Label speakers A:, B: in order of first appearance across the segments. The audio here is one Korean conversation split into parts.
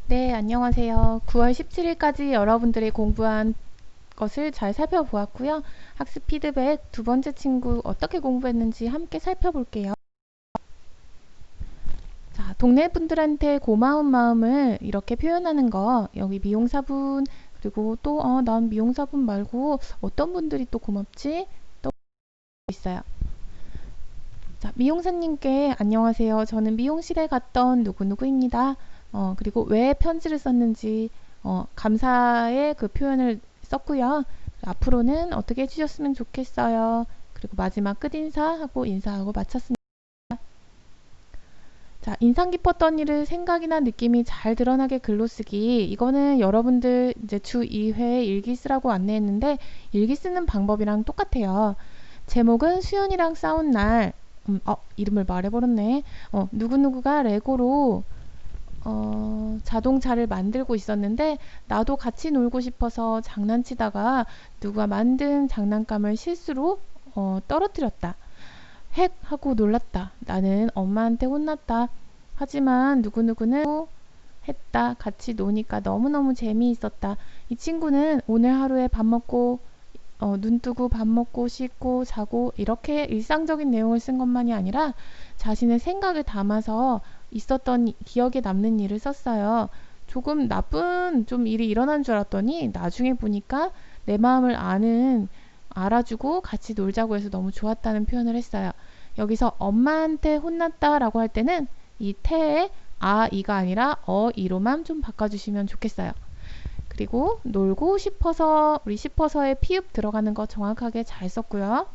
A: 네, 안녕하세요. 9월 17일까지 여러분들이 공부한 것을 잘 살펴보았고요. 학습 피드백 두 번째 친구 어떻게 공부했는지 함께 살펴볼게요. 자, 동네 분들한테 고마운 마음을 이렇게 표현하는 거, 여기 미용사분, 그리고 또, 난 미용사분 말고 어떤 분들이 또 고맙지? 또 있어요. 자, 미용사님께 안녕하세요. 저는 미용실에 갔던 누구누구입니다. 그리고 왜 편지를 썼는지 감사의 그 표현을 썼고요. 앞으로는 어떻게 해주셨으면 좋겠어요. 그리고 마지막 끝인사하고 인사하고 마쳤습니다. 자, 인상 깊었던 일을 생각이나 느낌이 잘 드러나게 글로 쓰기. 이거는 여러분들 이제 주 2회 일기 쓰라고 안내했는데 일기 쓰는 방법이랑 똑같아요. 제목은 수연이랑 싸운 날. 이름을 말해버렸네. 누구누구가 레고로 자동차를 만들고 있었는데 나도 같이 놀고 싶어서 장난치다가 누가 만든 장난감을 실수로 떨어뜨렸다. 핵 하고 놀랐다. 나는 엄마한테 혼났다. 하지만 누구누구는 했다. 같이 노니까 너무너무 재미있었다. 이 친구는 오늘 하루에 밥 먹고 눈 뜨고 밥 먹고 씻고 자고 이렇게 일상적인 내용을 쓴 것만이 아니라 자신의 생각을 담아서 있었던 기억에 남는 일을 썼어요. 조금 나쁜 좀 일이 일어난 줄 알았더니 나중에 보니까 내 마음을 알아주고 같이 놀자고 해서 너무 좋았다는 표현을 했어요. 여기서 엄마한테 혼났다 라고 할 때는 이 태에 이가 아니라 이로만 좀 바꿔주시면 좋겠어요. 그리고 놀고 싶어서 우리 싶어서에 피읍 들어가는 거 정확하게 잘 썼고요.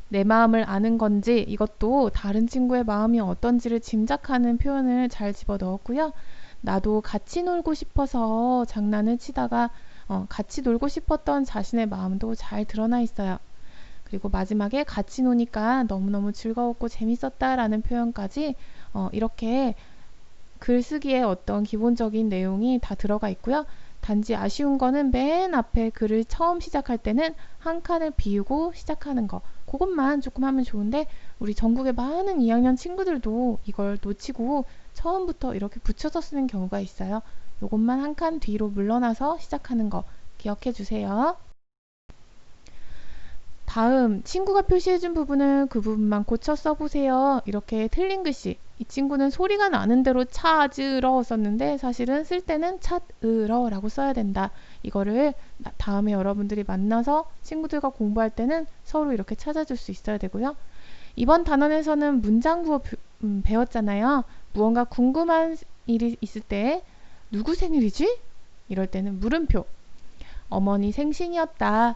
A: 내 마음을 아는 건지 이것도 다른 친구의 마음이 어떤지를 짐작하는 표현을 잘 집어넣었고요. 나도 같이 놀고 싶어서 장난을 치다가 같이 놀고 싶었던 자신의 마음도 잘 드러나 있어요. 그리고 마지막에 같이 노니까 너무너무 즐거웠고 재밌었다라는 표현까지 이렇게 글쓰기에 어떤 기본적인 내용이 다 들어가 있고요. 단지 아쉬운 거는 맨 앞에 글을 처음 시작할 때는 한 칸을 비우고 시작하는 거. 그것만 조금 하면 좋은데 우리 전국의 많은 2학년 친구들도 이걸 놓치고 처음부터 이렇게 붙여서 쓰는 경우가 있어요. 요것만 한 칸 뒤로 물러나서 시작하는 거 기억해 주세요. 다음 친구가 표시해준 부분은 그 부분만 고쳐 써보세요. 이렇게 틀린 글씨. 이 친구는 소리가 나는 대로 찾으러 썼는데 사실은 쓸 때는 찾으러 라고 써야 된다. 이거를 다음에 여러분들이 만나서 친구들과 공부할 때는 서로 이렇게 찾아줄 수 있어야 되고요. 이번 단원에서는 문장부호 배웠잖아요. 무언가 궁금한 일이 있을 때 누구 생일이지? 이럴 때는 물음표. 어머니 생신이었다.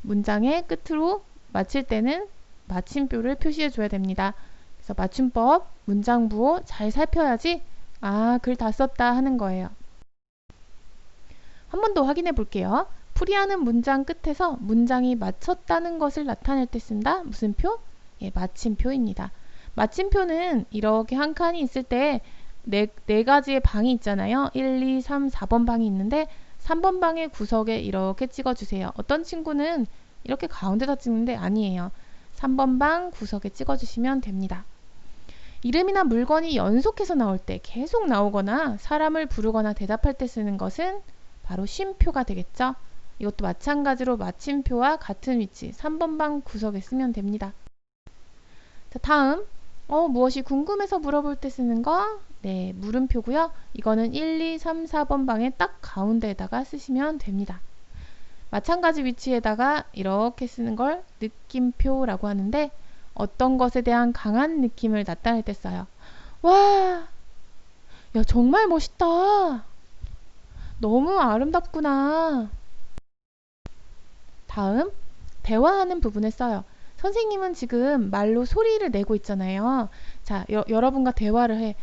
A: 문장의 끝으로 마칠 때는 마침표를 표시해 줘야 됩니다. 그래서 맞춤법, 문장부호 잘 살펴야지 글 다 썼다 하는 거예요. 한 번 더 확인해 볼게요. 풀이하는 문장 끝에서 문장이 맞췄다는 것을 나타낼 때 쓴다. 무슨 표? 예, 마침표입니다. 마침표는 이렇게 한 칸이 있을 때 네 가지의 방이 있잖아요. 1, 2, 3, 4번 방이 있는데 3번 방의 구석에 이렇게 찍어주세요. 어떤 친구는 이렇게 가운데다 찍는데 아니에요. 3번 방 구석에 찍어주시면 됩니다. 이름이나 물건이 연속해서 나올 때 계속 나오거나 사람을 부르거나 대답할 때 쓰는 것은 바로 쉼표가 되겠죠. 이것도 마찬가지로 마침표와 같은 위치 3번 방 구석에 쓰면 됩니다. 자, 다음 무엇이 궁금해서 물어볼 때 쓰는 거? 네, 물음표고요. 이거는 1, 2, 3, 4번 방의 딱 가운데에다가 쓰시면 됩니다. 마찬가지 위치에다가 이렇게 쓰는 걸 느낌표라고 하는데 어떤 것에 대한 강한 느낌을 나타낼 때 써요. 와, 야 정말 멋있다. 너무 아름답구나. 다음, 대화하는 부분에 써요. 선생님은 지금 말로 소리를 내고 있잖아요. 자, 여러분과 대화를 해.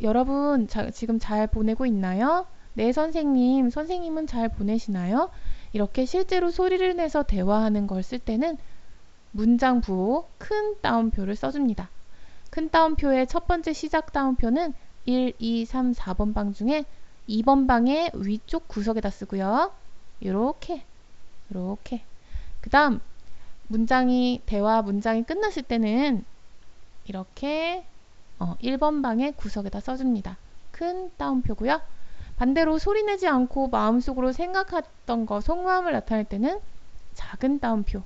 A: 여러분 지금 잘 보내고 있나요? 네, 선생님. 선생님은 잘 보내시나요? 이렇게 실제로 소리를 내서 대화하는 걸 쓸 때는 문장 부호 큰 따옴표를 써줍니다. 큰 따옴표의 첫 번째 시작 따옴표는 1, 2, 3, 4번 방 중에 2번 방의 위쪽 구석에다 쓰고요. 이렇게 그 다음 대화 문장이 끝났을 때는 이렇게 1번 방의 구석에다 써줍니다. 큰 따옴표고요. 반대로 소리내지 않고 마음속으로 생각했던 거, 속마음을 나타낼 때는 작은 따옴표.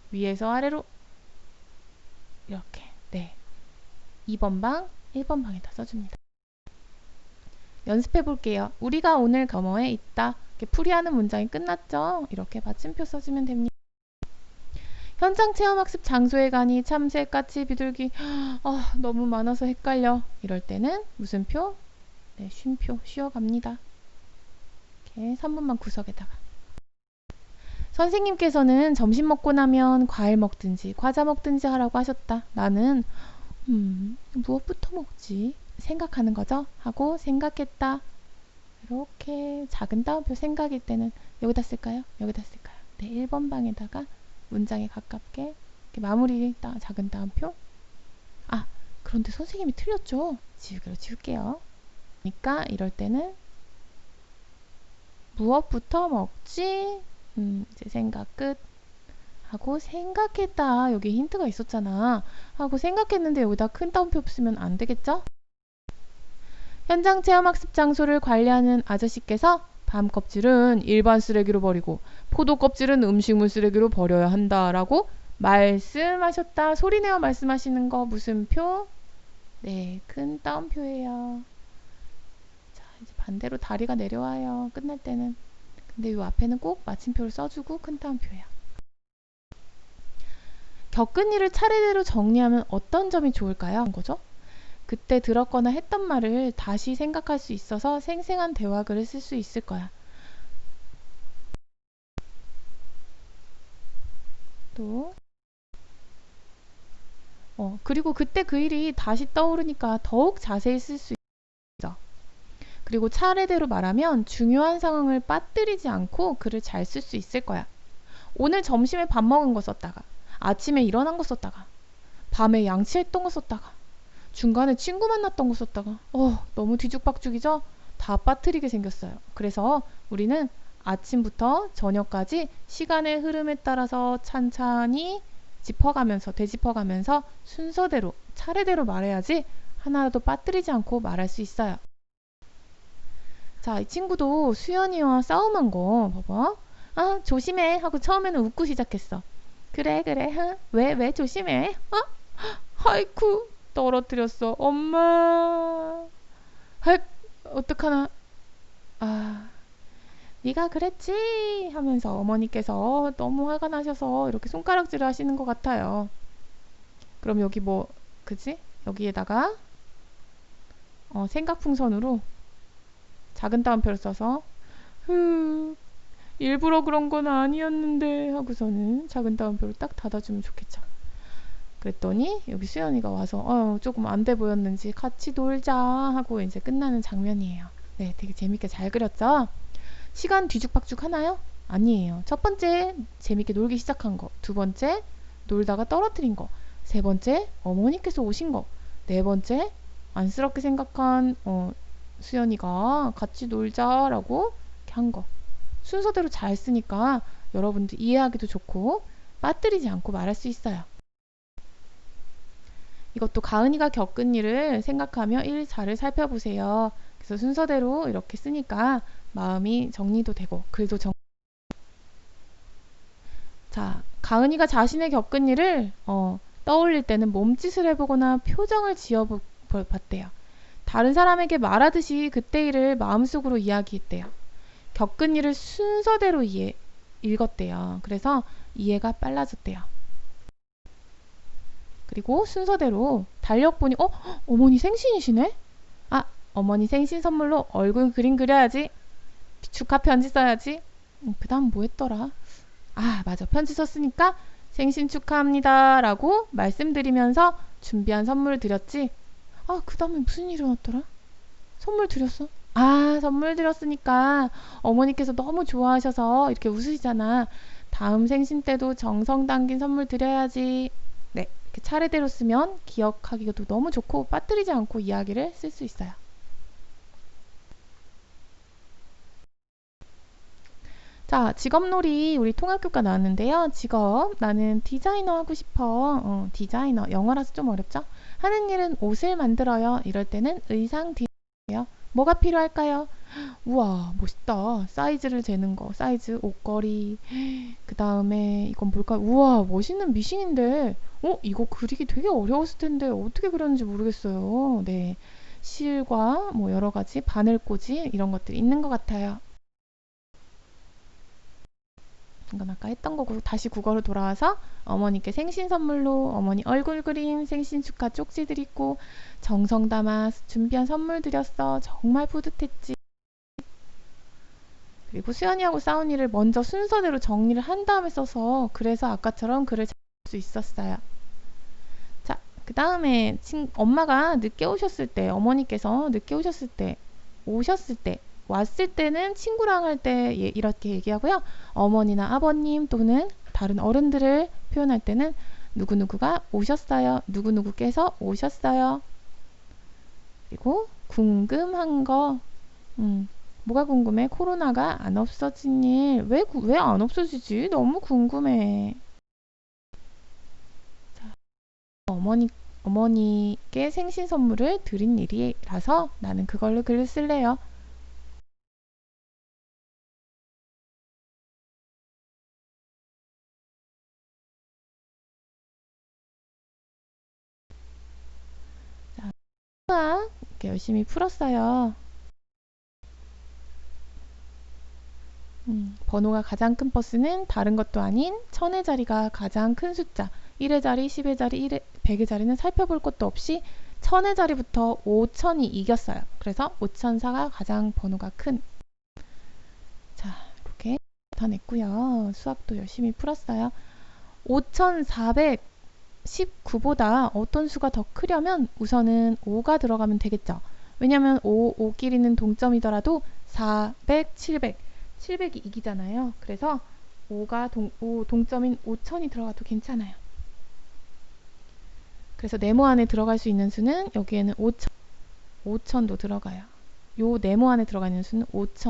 A: 위에서 아래로 이렇게. 네. 2번 방, 1번 방에다 써줍니다. 연습해 볼게요. 우리가 오늘 뭐뭐에 있다. 이렇게 풀이하는 문장이 끝났죠? 이렇게 받침표 써주면 됩니다. 현장 체험학습 장소에 가니 참새, 까치, 비둘기 너무 많아서 헷갈려. 이럴 때는 무슨 표? 네, 쉼표 쉬어갑니다. 이렇게 3분만 구석에다가. 선생님께서는 점심 먹고 나면 과일 먹든지 과자 먹든지 하라고 하셨다. 나는 무엇부터 먹지? 생각하는 거죠? 하고 생각했다. 이렇게 작은 따옴표 생각일 때는 여기다 쓸까요? 여기다 쓸까요? 네, 1번 방에다가 문장에 가깝게 이렇게 마무리 작은 따옴표. 그런데 선생님이 틀렸죠? 지우개로 지울게요. 그러니까 이럴 때는 무엇부터 먹지? 이제 생각 끝. 하고 생각했다. 여기 힌트가 있었잖아. 하고 생각했는데 여기다 큰 따옴표 쓰면 안 되겠죠? 현장 체험학습 장소를 관리하는 아저씨께서 밤 껍질은 일반 쓰레기로 버리고 포도 껍질은 음식물 쓰레기로 버려야 한다 라고 말씀하셨다. 소리내어 말씀하시는 거 무슨 표? 네, 큰 따옴표예요. 자, 이제 반대로 다리가 내려와요. 끝날 때는. 근데 이 앞에는 꼭 마침표를 써주고 큰 따옴표예요. 겪은 일을 차례대로 정리하면 어떤 점이 좋을까요? 거죠? 그때 들었거나 했던 말을 다시 생각할 수 있어서 생생한 대화글을 쓸 수 있을 거야. 또 그리고 그때 그 일이 다시 떠오르니까 더욱 자세히 쓸 수 있어. 그리고 차례대로 말하면 중요한 상황을 빠뜨리지 않고 글을 잘 쓸 수 있을 거야. 오늘 점심에 밥 먹은 거 썼다가, 아침에 일어난 거 썼다가, 밤에 양치했던 거 썼다가, 중간에 친구 만났던 거 썼다가 너무 뒤죽박죽이죠? 다 빠뜨리게 생겼어요. 그래서 우리는 아침부터 저녁까지 시간의 흐름에 따라서 찬찬히 짚어가면서 되짚어가면서 순서대로 차례대로 말해야지 하나라도 빠뜨리지 않고 말할 수 있어요. 자, 이 친구도 수연이와 싸움한 거 봐봐. 조심해 하고 처음에는 웃고 시작했어. 그래 왜 조심해? 하이쿠 떨어뜨렸어. 엄마. 어떡하나. 네가 그랬지 하면서 어머니께서 너무 화가 나셔서 이렇게 손가락질을 하시는 것 같아요. 그럼 여기 그지? 여기에다가 생각풍선으로 작은 따옴표를 써서 일부러 그런 건 아니었는데 하고서는 작은 따옴표를 딱 닫아주면 좋겠죠. 그랬더니 여기 수연이가 와서 조금 안 돼 보였는지 같이 놀자 하고 이제 끝나는 장면이에요. 네, 되게 재밌게 잘 그렸죠? 시간 뒤죽박죽 하나요? 아니에요. 첫 번째 재밌게 놀기 시작한 거, 두 번째 놀다가 떨어뜨린 거, 세 번째 어머니께서 오신 거, 네 번째 안쓰럽게 생각한 수연이가 같이 놀자라고 이렇게 한 거. 순서대로 잘 쓰니까 여러분들 이해하기도 좋고 빠뜨리지 않고 말할 수 있어요. 이것도 가은이가 겪은 일을 생각하며 일자를 살펴보세요. 그래서 순서대로 이렇게 쓰니까 마음이 정리도 되고 글도 자, 가은이가 자신의 겪은 일을 떠올릴 때는 몸짓을 해보거나 표정을 지어봤대요. 다른 사람에게 말하듯이 그때 일을 마음속으로 이야기했대요. 겪은 일을 순서대로 읽었대요. 그래서 이해가 빨라졌대요. 그리고 순서대로 달력 보니 어머니 생신이시네? 어머니 생신 선물로 얼굴 그림 그려야지. 축하 편지 써야지. 그 다음 뭐 했더라? 맞아. 편지 썼으니까 생신 축하합니다 라고 말씀드리면서 준비한 선물을 드렸지. 그 다음에 무슨 일이 일어났더라? 선물 드렸어. 선물 드렸으니까 어머니께서 너무 좋아하셔서 이렇게 웃으시잖아. 다음 생신 때도 정성 담긴 선물 드려야지. 네, 이렇게 차례대로 쓰면 기억하기도 너무 좋고 빠뜨리지 않고 이야기를 쓸 수 있어요. 자, 직업놀이 우리 통합교과 나왔는데요. 직업, 나는 디자이너 하고 싶어. 디자이너, 영어라서 좀 어렵죠? 하는 일은 옷을 만들어요. 이럴 때는 의상 디자이너예요. 뭐가 필요할까요? 우와, 멋있다. 사이즈를 재는 거. 사이즈, 옷걸이. 그 다음에 이건 뭘까요? 우와, 멋있는 미싱인데. 이거 그리기 되게 어려웠을 텐데 어떻게 그렸는지 모르겠어요. 네. 실과 뭐 여러 가지 바늘꽂이 이런 것들이 있는 것 같아요. 이건 아까 했던 거고 다시 국어로 돌아와서 어머니께 생신 선물로 어머니 얼굴 그림 생신 축하 쪽지들 있고 정성 담아 준비한 선물 드렸어. 정말 뿌듯했지. 그리고 수연이하고 싸운 일을 먼저 순서대로 정리를 한 다음에 써서 그래서 아까처럼 글을 잘 쓸 수 있었어요. 자, 그 다음에 엄마가 늦게 오셨을 때, 어머니께서 늦게 오셨을 때, 왔을 때는 친구랑 할 때 이렇게 얘기하고요. 어머니나 아버님 또는 다른 어른들을 표현할 때는 누구누구가 오셨어요. 누구누구께서 오셨어요. 그리고 궁금한 거, 뭐가 궁금해? 코로나가 안 없어진 일. 왜 안 없어지지? 너무 궁금해. 자, 어머니께 생신 선물을 드린 일이라서 나는 그걸로 글을 쓸래요. 자, 이렇게 열심히 풀었어요. 번호가 가장 큰 버스는 다른 것도 아닌 1000의 자리가 가장 큰 숫자. 1의 자리, 10의 자리, 100의 자리는 살펴볼 것도 없이 1000의 자리부터 5000이 이겼어요. 그래서 5004가 가장 번호가 큰. 자, 이렇게 다 냈고요. 수학도 열심히 풀었어요. 5419보다 어떤 수가 더 크려면 우선은 5가 들어가면 되겠죠. 왜냐면 5끼리는 동점이더라도 400, 700이 이기잖아요. 그래서 5가 동점인 5000이 들어가도 괜찮아요. 그래서 네모 안에 들어갈 수 있는 수는 여기에는 5000도 들어가요. 요 네모 안에 들어가 있는 수는 5000